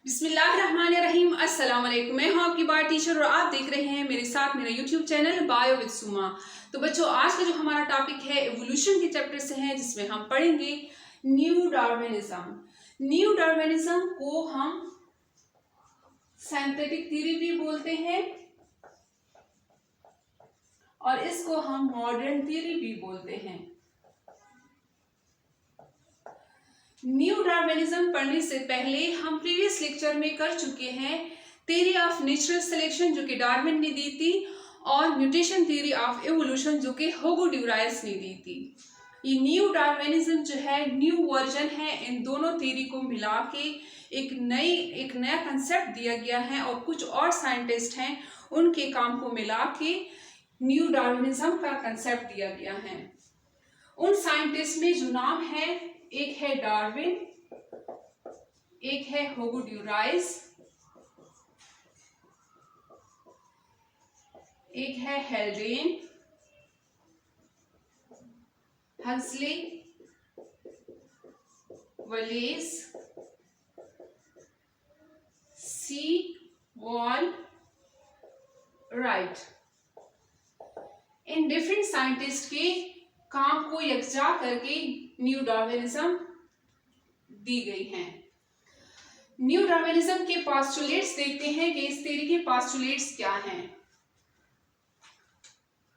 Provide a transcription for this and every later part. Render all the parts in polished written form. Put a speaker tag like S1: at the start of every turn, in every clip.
S1: बिस्मिल्लाहिर्रहमानिर्रहीम। अस्सलाम वालेकुम। मैं हूं आपकी बार टीचर और आप देख रहे हैं मेरे साथ मेरा यूट्यूब चैनल बायो विद सुमा। तो बच्चों, आज का जो हमारा टॉपिक है एवोल्यूशन के चैप्टर से है, जिसमें हम पढ़ेंगे न्यू डार्विनिज्म। न्यू डार्विनिज्म को हम सिंथेटिक थ्योरी भी बोलते हैं और इसको हम मॉडर्न थ्योरी भी बोलते हैं। न्यू डार्विनिज्म पढ़ने से पहले हम प्रीवियस लेक्चर में कर चुके हैं थ्योरी ऑफ नेचुरल सिलेक्शन, जो कि डार्विन ने दी थी, और म्यूटेशन थ्योरी ऑफ एवोल्यूशन, जो कि हुगो ड्यूराइस ने दी थी। ये न्यू डार्विनिज्म जो है न्यू वर्जन है। इन दोनों थ्योरी को मिला के एक नया कंसेप्ट दिया गया है और कुछ और साइंटिस्ट हैं उनके काम को मिला के न्यू डार्विनिज्म का कंसेप्ट दिया गया है। उन साइंटिस्ट में जो नाम है, एक है डार्विन, एक है हुगो ड्यूराइस, एक है Haldane, Huxley, Wallace, Sewall Wright. इन डिफरेंट साइंटिस्ट के काम को यकजा करके न्यू डार्विनिज्म दी गई है। न्यू डार्विनिज्म के पोस्टुलेट्स देखते हैं कि इस थ्योरी के पोस्टुलेट्स क्या हैं।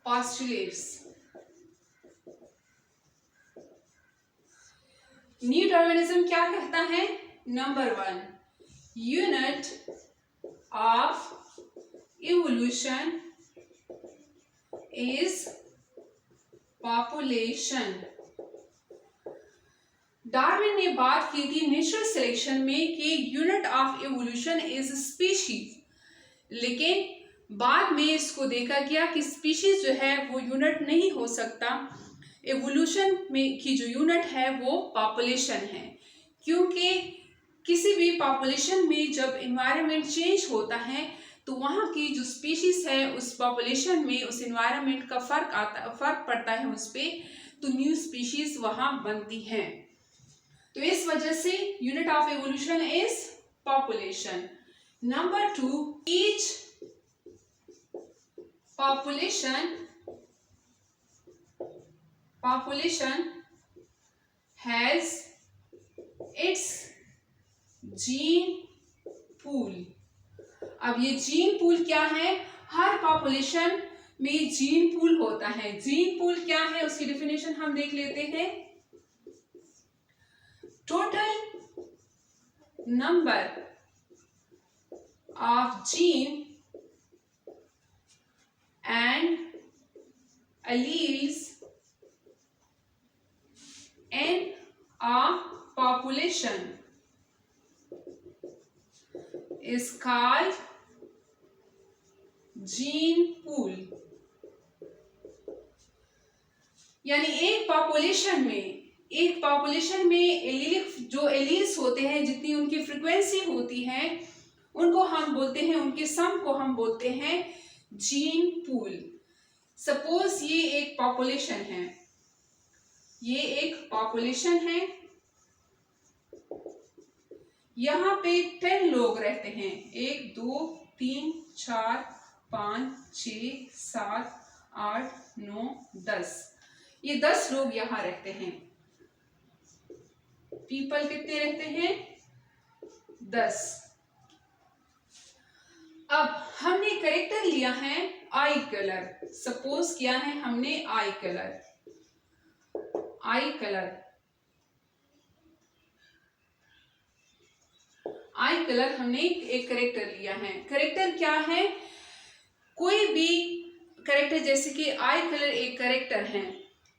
S1: पोस्टुलेट्स, न्यू डार्विनिज्म क्या कहता है? Number 1, unit of evolution is population. Darwin ने बात की थी नेचुरल सिलेक्शन में कि unit of evolution is species, लेकिन बाद में इसको देखा गया कि स्पीशीज जो है वो यूनिट नहीं हो सकता। एवोल्यूशन में की जो यूनिट है वो पॉपुलेशन है, क्योंकि किसी भी पॉपुलेशन में जब एनवायरनमेंट चेंज होता है तो वहाँ की जो स्पीशीज है उस पॉपुलेशन में उस एनवायरनमेंट का फर्क पड़ता है उस पे, तो न्यू स्पीशीज वहाँ बनती हैं। तो इस वजह से unit of evolution is population. Number 2, each population has its gene pool। अब ये जीन पूल क्या है? हर पॉपुलेशन में जीन पूल होता है। जीन पूल क्या है उसकी डेफिनेशन हम देख लेते हैं। Total number of gene and alleles in a population is called gene pool। यानी एक पॉपुलेशन में जो एलील्स होते हैं, जितनी उनकी फ्रीक्वेंसी होती है, उनको हम बोलते हैं, उनके सम को हम बोलते हैं जीन पूल। सपोज ये एक पॉपुलेशन है, यहाँ पे 10 लोग रहते हैं। 1 2 3 4 5 6 7 8 9 10, ये 10 लोग यहाँ रहते हैं। पीपल कितने रहते हैं? 10। अब हमने कैरेक्टर लिया है आई कलर। सपोज किया है हमने आई कलर हमने एक कैरेक्टर लिया है। कैरेक्टर क्या है? कोई भी कैरेक्टर, जैसे कि आई कलर एक कैरेक्टर है,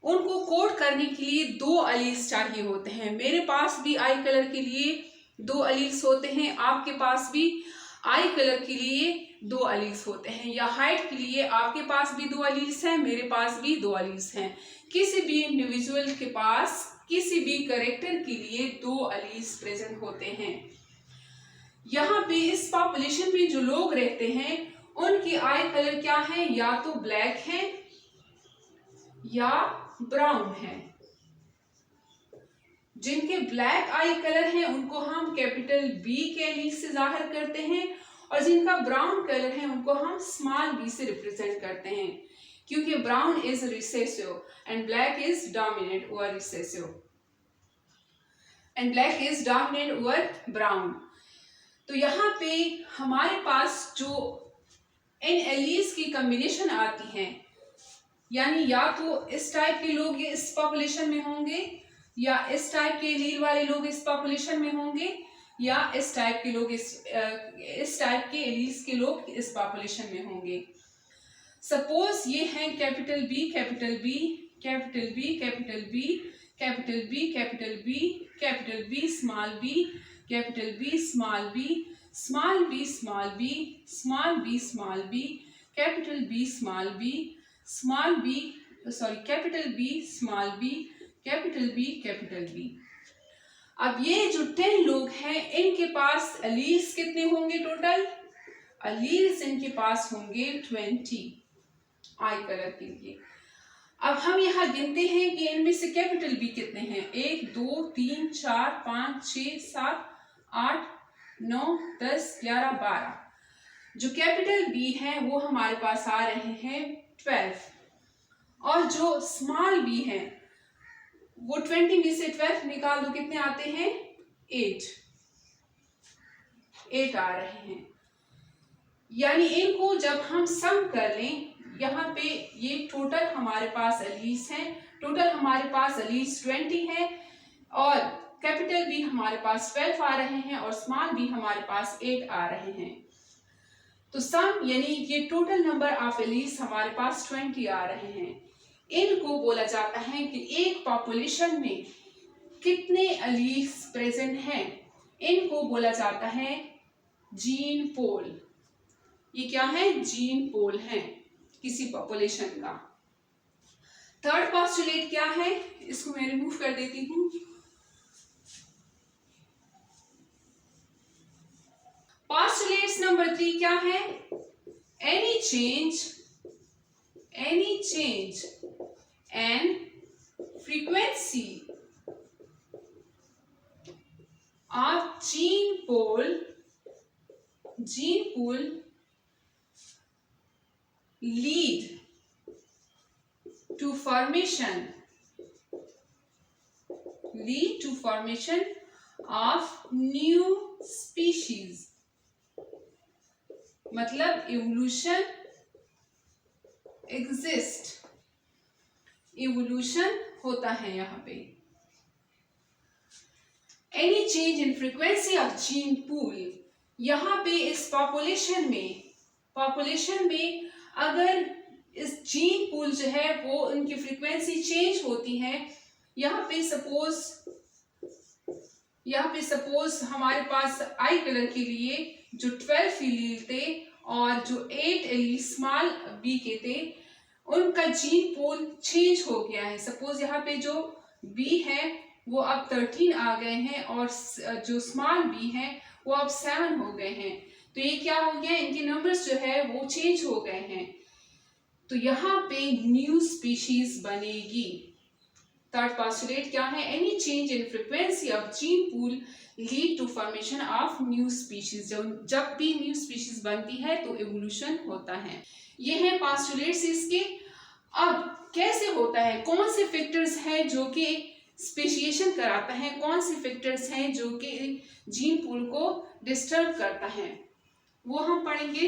S1: उनको कोड करने के लिए 2 अलील्स चाहिए होते हैं। मेरे पास भी आई कलर के लिए 2 अलील्स होते हैं, आपके पास भी आई कलर के लिए 2 अलील्स होते हैं, या हाइट के लिए आपके पास भी 2 अलील्स हैं, मेरे पास भी 2 अलील्स हैं। किसी भी इंडिविजुअल के पास किसी भी कैरेक्टर के लिए 2 अलील्स प्रेजेंट होते हैं। यहाँ पे इस पॉपुलेशन में जो लोग रहते हैं उनकी आई कलर क्या है? या तो ब्लैक है या ब्राउन है। जिनके ब्लैक आई कलर है उनको हम कैपिटल बी के एलील से जाहिर करते हैं, और जिनका ब्राउन कलर है उनको हम स्मॉल बी से रिप्रेजेंट करते हैं, क्योंकि brown is recessive and black is dominant over recessive and black is dominant over brown. तो यहाँ पे हमारे पास जो इन एलील्स की कॉम्बिनेशन आती हैं, यानी या तो इस टाइप के लोग इस पॉपुलेशन में होंगे, या इस टाइप के एलील वाले लोग इस पॉपुलेशन में होंगे, या इस टाइप के लोग इस टाइप के एलील्स के लोग इस पॉपुलेशन में होंगे। सपोज ये हैं capital B capital B capital B capital B capital B capital B capital B small B capital B small B small B small B small B small B capital B small B small B capital B small B capital B capital B. अब ये जो 10 लोग हैं इनके पास alleles कितने होंगे total? Alleles इनके पास होंगे 20 आई कलर के लिए। अब हम यहाँ गिनते हैं कि इनमें से कैपिटल बी कितने हैं। 1 2 3 4 5 6 7 8 9 10 11 12। जो कैपिटल बी है वो हमारे पास आ रहे हैं 12, और जो स्मॉल बी है वो 20 में से 12 निकाल दो, कितने आते हैं? 8 आ रहे हैं। यानी इनको जब हम सम कर लें, यहाँ पे ये टोटल हमारे पास एलील्स हैं, टोटल हमारे पास एलील्स 20 है, और कैपिटल बी हमारे पास 12 आ रहे हैं और स्मॉल बी हमारे पास 8 आ रहे हैं। तो सम यानी ये टोटल नंबर ऑफ एलील्स हमारे पास 20 आ रहे हैं। इनको बोला जाता है कि एक पॉपुलेशन में कितने एलील्स प्रेजेंट हैं, इनको बोला जाता है जीन पोल। ये क्या है? जीन पोल है किसी पॉपुलेशन का। थर्ड पोस्टुलेट क्या है? इसको मैं रिमूव कर देती हूँ। पोस्टुलेट्स नंबर 3 क्या है? Any change and frequency of gene pool lead to formation of new species। मतलब evolution exist, इवोल्यूशन होता है यहाँ पे। Any change in frequency of gene pool, यहाँ पे इस पॉपुलेशन में अगर इस जीन पूल जो है वो उनकी फ्रीक्वेंसी चेंज होती है। यहाँ पे सपोज हमारे पास आई कलर के लिए जो 12 एलील थे और जो 8 एलील स्मॉल बी के थे, उनका जीन पूल चेंज हो गया है। सपोज यहाँ पे जो बी है वो अब 13 आ गए हैं और जो स्मॉल बी है वो अब 7 हो गए हैं। तो ये क्या हो गया? इनके नंबर्स जो है वो चेंज हो गए हैं। तो यहाँ पे न्यू स्पीशीज बनेगी। थर्ड पोस्टुलेट क्या है? Any change in frequency of gene pool lead to formation of new species. जब भी न्यू स्पीशीज बनती है तो इवोल्यूशन होता है। ये है पोस्टुलेट्स इसके। अब कैसे होता है? कौन से फैक्टर्स हैं जो कि स्पेशिएशन कराता है, कौन से फैक्टर्स हैं जो कि जीन पूल को डिस्टर्ब करता है, वो हम पढ़ेंगे।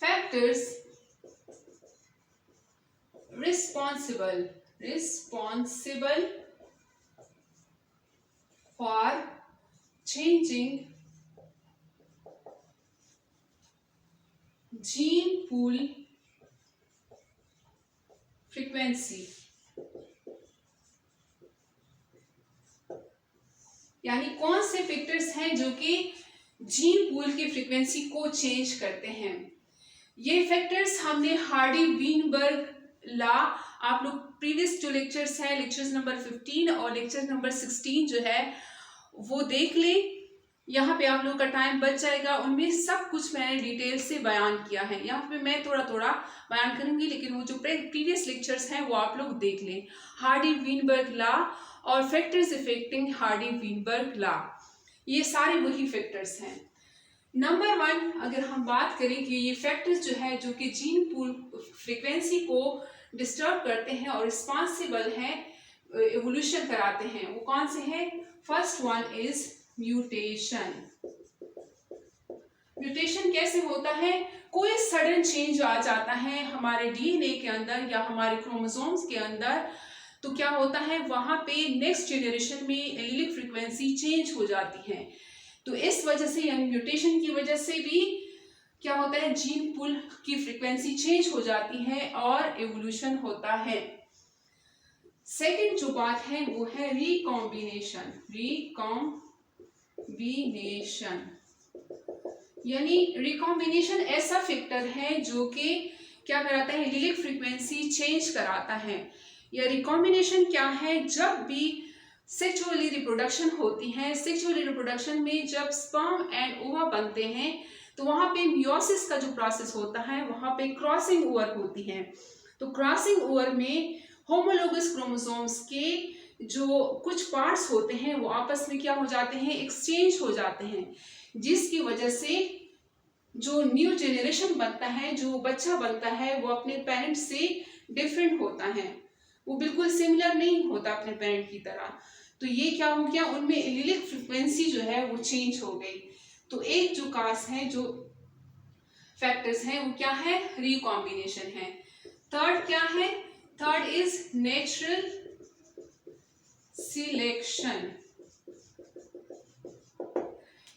S1: Factors responsible for changing gene pool frequency। यानी कौन से फैक्टर्स हैं जो कि जीन पूल की फ्रीक्वेंसी को चेंज करते हैं। ये फैक्टर्स हमने हार्डी वीनबर्ग ला, आप लोग प्रीवियस जो लेक्चर्स हैं, लेक्चर्स नंबर 15 और लेक्चर नंबर 16 जो है वो देख लें। यहाँ पे आप लोगों का टाइम बच जाएगा, उनमें सब कुछ मैंने डिटेल से बयान किया है। यहाँ पे मैं थोड़ा थोड़ा बयान करूंगी, लेकिन वो जो प्रीवियस लेक्चर्स हैं वो आप लोग देख लें। हार्डी-वीनबर्ग लॉ और फैक्टर्स इफेक्टिंग हार्डी-वीनबर्ग लॉ, ये सारे वही फैक्टर्स हैं। नंबर 1 अगर हम बात करें कि ये फैक्टर्स जो है जो कि जीन पूल फ्रीक्वेंसी को डिस्टर्ब करते हैं और रिस्पॉन्सिबल हैं, एवोल्यूशन कराते हैं, वो कौन से हैं? First one is mutation. Mutation कैसे होता है? कोई सडन चेंज आ जाता है हमारे डीएनए के अंदर या हमारे क्रोमोसोम्स के अंदर, तो क्या होता है वहां पे नेक्स्ट जनरेशन में एलीलिक फ्रीक्वेंसी चेंज हो जाती है। तो इस वजह से यानी म्यूटेशन की वजह से भी क्या होता है, जीन पूल की फ्रीक्वेंसी चेंज हो जाती है और एवोल्यूशन होता है। सेकंड जो बात है वो है रिकॉम्बिनेशन। रिकॉम्बिनेशन यानी रिकॉम्बिनेशन ऐसा फैक्टर है जो कि क्या कराता है, एलीलिक फ्रीक्वेंसी चेंज कराता है। या रिकॉम्बिनेशन क्या है? जब भी सेक्सुअली रिप्रोडक्शन होती है, सेक्सुअली रिप्रोडक्शन में जब स्पर्म एंड ओवा बनते हैं तो वहां पे मियोसिस का जो प्रोसेस होता है वहां पे क्रॉसिंग ओवर होती है। तो क्रॉसिंग ओवर में होमोलोगस क्रोमोसोम्स के जो कुछ पार्ट्स होते हैं वो आपस में क्या हो जाते हैं, एक्सचेंज हो जाते हैं, जिसकी वजह से जो न्यू जेनरेशन बनता है, जो बच्चा बनता है, वो अपने पेरेंट्स से डिफरेंट होता है, वो बिल्कुल सिमिलर नहीं होता अपने पेरेंट की तरह। तो ये क्या हो गया, उनमें एलीलिक फ्रीक्वेंसी जो है वो चेंज हो गई। तो एक जो काज है, जो फैक्टर्स हैं वो क्या है, रिकॉम्बिनेशन है। थर्ड क्या है? Third is natural selection.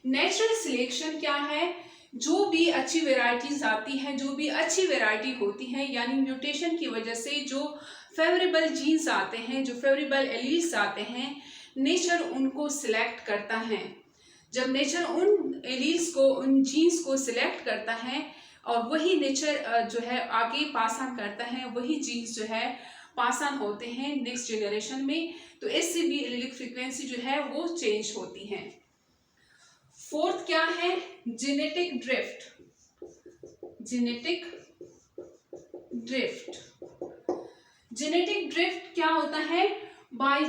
S1: Natural selection क्या है? जो भी अच्छी वेराइटीज आती हैं, जो भी अच्छी वेराइटी होती है, यानी म्यूटेशन की वजह से जो फेवरेबल जीन्स आते हैं, जो फेवरेबल एलील्स आते हैं, नेचर उनको सिलेक्ट करता है। जब नेचर उन एलील्स को, उन जीन्स को सिलेक्ट करता है और वही नेचर जो है आगे पास ऑन करता है, वही जीन्स जो है पास ऑन होते हैं नेक्स्ट जनरेशन में, तो इससे भी एलीलिक फ्रीक्वेंसी जो है वो चेंज होती है। फोर्थ क्या है? Genetic drift. Genetic drift, genetic drift क्या होता है? बाय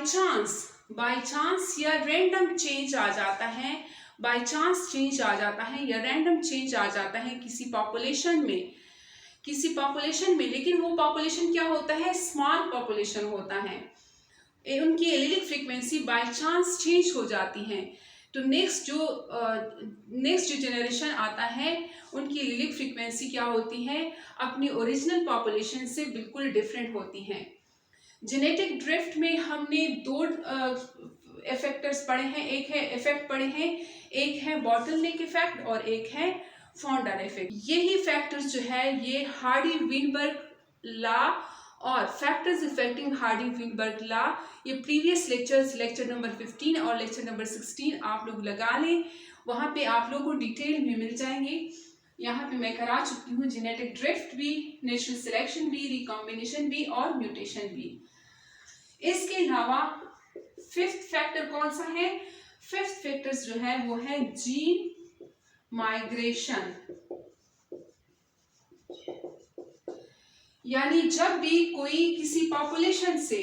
S1: चांस या रैंडम चेंज आ जाता है, बाय चांस चेंज आ जाता है या रैंडम चेंज आ जाता है किसी पॉपुलेशन में, लेकिन वो पॉपुलेशन क्या होता है, स्मॉल पॉपुलेशन होता है, उनकी allelic frequency by chance change हो जाती है। तो नेक्स्ट जो जनरेशन आता है उनकी एलीलिक फ्रीक्वेंसी क्या होती है, अपनी ओरिजिनल पॉपुलेशन से बिल्कुल डिफरेंट होती है। जेनेटिक ड्रिफ्ट में हमने दो इफेक्टर्स पढ़े हैं, एक है बॉटलनेक इफेक्ट और एक है फॉन्डर इफेक्ट। यही फैक्टर्स जो है ये हार्डी-वीनबर्ग लॉ और फैक्टर्स इफेक्टिंग हार्डी-वीनबर्ग लॉ, ये प्रीवियस लेक्चर नंबर 15 और लेक्चर नंबर 16 आप लोग लगा लें, वहां पे आप लोगों को डिटेल में मिल जाएंगे। यहाँ पे मैं करा चुकी हूँ जेनेटिक ड्रिफ्ट भी, नेचुरल सिलेक्शन भी, रिकॉम्बिनेशन भी और म्यूटेशन भी। इसके अलावा फिफ्थ फैक्टर कौन सा है? फिफ्थ फैक्टर्स जो है वो है जीन माइग्रेशन। यानी जब भी कोई किसी पॉपुलेशन से,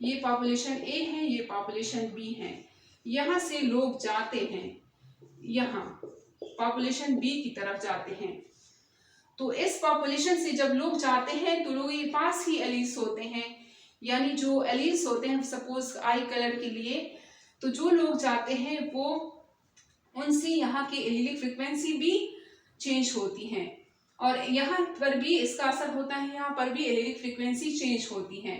S1: ये पॉपुलेशन ए है, ये पॉपुलेशन बी है, यहां से लोग जाते हैं, यहाँ पॉपुलेशन बी की तरफ जाते हैं, तो इस पॉपुलेशन से जब लोग जाते हैं तो लोग ये पास ही एलील्स होते हैं, यानी जो एलील्स होते हैं सपोज आई कलर के लिए, तो जो लोग जाते हैं वो उनसे यहाँ की एलीलिक फ्रीक्वेंसी भी चेंज होती है और यहाँ पर भी इसका असर होता है, यहाँ पर भी एलीलिक फ्रीक्वेंसी चेंज होती है।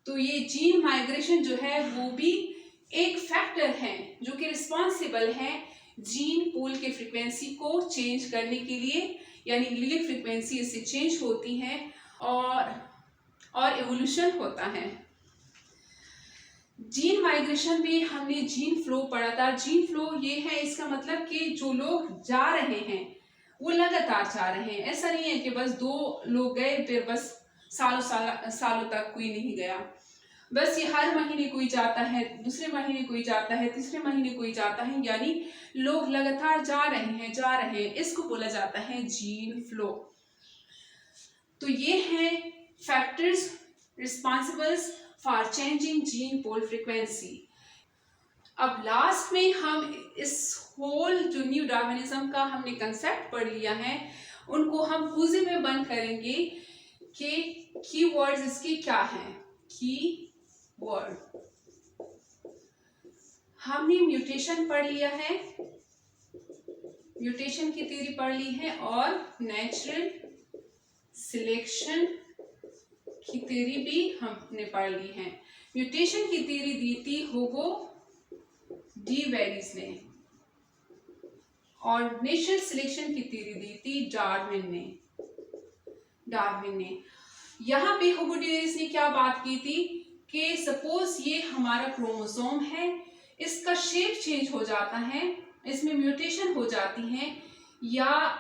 S1: तो ये जीन माइग्रेशन जो है वो भी एक फैक्टर है जो कि रिस्पॉन्सिबल है जीन पूल के फ्रीक्वेंसी को चेंज करने के लिए, यानी एलीलिक फ्रीक्वेंसी इससे चेंज होती है और एवोल्यूशन होता है। जीन माइग्रेशन में हमने जीन फ्लो पढ़ा था। जीन फ्लो ये है, इसका मतलब कि जो लोग जा रहे हैं वो लगातार जा रहे हैं, ऐसा नहीं है कि बस 2 लोग गए फिर बस सालों तक कोई नहीं गया। बस ये हर महीने कोई जाता है, दूसरे महीने कोई जाता है, तीसरे महीने कोई जाता है, यानी लोग लगातार जा रहे हैं, इसको बोला जाता है जीन फ्लो। तो ये हैं factors responsible for changing gene pool frequency. अब लास्ट में हम इस होल जो न्यू डार्विनिज्म का हमने कंसेप्ट पढ़ लिया है, उनको हम पूजे में बंद करेंगे कि कीवर्ड्स इसके क्या हैं। की वर्ड हमने म्यूटेशन पढ़ लिया है, म्यूटेशन की थ्योरी पढ़ ली है, और नेचुरल सिलेक्शन की थ्योरी भी हमने पढ़ ली है। म्यूटेशन की थ्योरी दी थी हुगो डी वेरिस ने, और नेचुरल सिलेक्शन की थ्योरी दी थी डार्विन ने। यहाँ पे हुगो डी वेरिस ने क्या बात की थी कि सपोज ये हमारा क्रोमोसोम है, इसका शेप चेंज हो जाता है, इसमें म्यूटेशन हो जाती है, या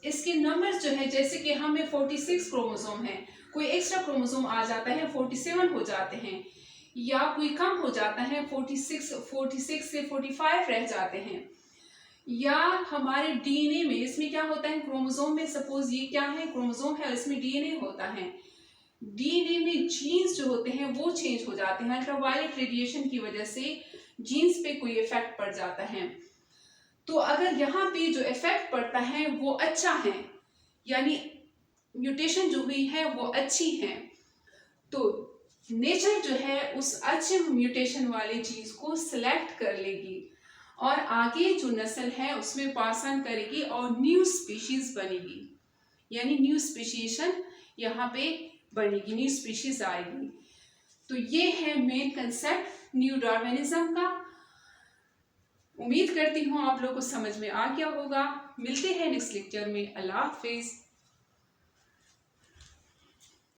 S1: इसके नंबर्स जो है, जैसे कि हमें 46 क्रोमोसोम है, कोई एक्स्ट्रा क्रोमोसोम आ जाता है 47 हो जाते हैं, या कोई कम हो जाता है 46 से 45 रह जाते हैं, या हमारे डीएनए में इसमें क्या होता है, क्रोमोसोम में सपोज ये क्या है, क्रोमोसोम है, इसमें डीएनए होता है, डीएनए में जीन्स जो होते हैं वो चेंज हो जाते हैं, अल्ट्रावायलेट रेडिएशन की वजह से जीन्स पे कोई इफेक्ट पड़ जाता है। तो अगर यहाँ पे जो इफेक्ट पड़ता है वो अच्छा है, यानी म्यूटेशन जो हुई है वो अच्छी है, तो नेचर जो है उस अच्छे म्यूटेशन वाले चीज को सिलेक्ट कर लेगी और आगे जो नस्ल है उसमें पास ऑन करेगी और न्यू स्पीशीज बनेगी, यानी न्यू स्पीशीशन यहाँ पे बनेगी, न्यू स्पीशीज आएगी। तो ये है मेन कंसेप्ट न्यू डार्विनिज्म का। उम्मीद करती हूँ आप लोगों को समझ में आ गया होगा। मिलते हैं नेक्स्ट लेक्चर में। अल्लाह हाफिज।